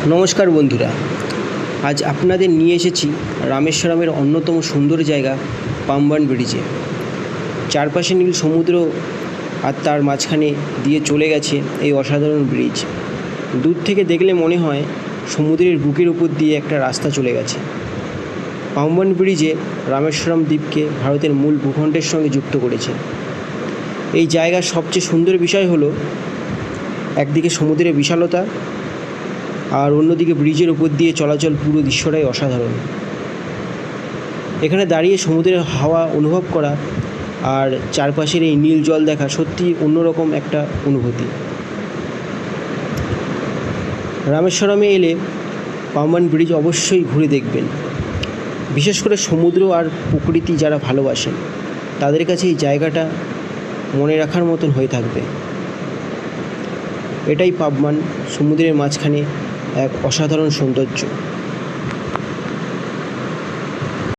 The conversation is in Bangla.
নমস্কার বন্ধুরা, আজ আপনাদের নিয়ে এসেছি রামেশ্বরমের অন্যতম সুন্দর জায়গা পাম্বান ব্রিজে। চারপাশে নীল সমুদ্র আর তার মাঝখানে দিয়ে চলে গেছে এই অসাধারণ ব্রিজ। দূর থেকে দেখলে মনে হয় সমুদ্রের বুকের উপর দিয়ে একটা রাস্তা চলে গেছে। পাম্বান ব্রিজে রামেশ্বরম দ্বীপকে ভারতের মূল ভূখণ্ডের সঙ্গে যুক্ত করেছে। এই জায়গার সবচেয়ে সুন্দর বিষয় হলো একদিকে সমুদ্রের বিশালতা আর অন্যদিকে ব্রিজের উপর দিয়ে চলাচল, পুরো দৃশ্যটাই অসাধারণ। এখানে দাঁড়িয়ে সমুদ্রের হাওয়া অনুভব করা আর চারপাশের এই নীল জল দেখা সত্যি অন্যরকম একটা অনুভূতি। রামেশ্বরমে এলে পাম্বান ব্রিজ অবশ্যই ঘুরে দেখবেন। বিশেষ করে সমুদ্র আর প্রকৃতি যারা ভালোবাসেন তাদের কাছে এই জায়গাটা মনে রাখার মতন হয়ে থাকবে। এটাই পাম্বান, সমুদ্রের মাঝখানে এক অসাধারণ সৌন্দর্য।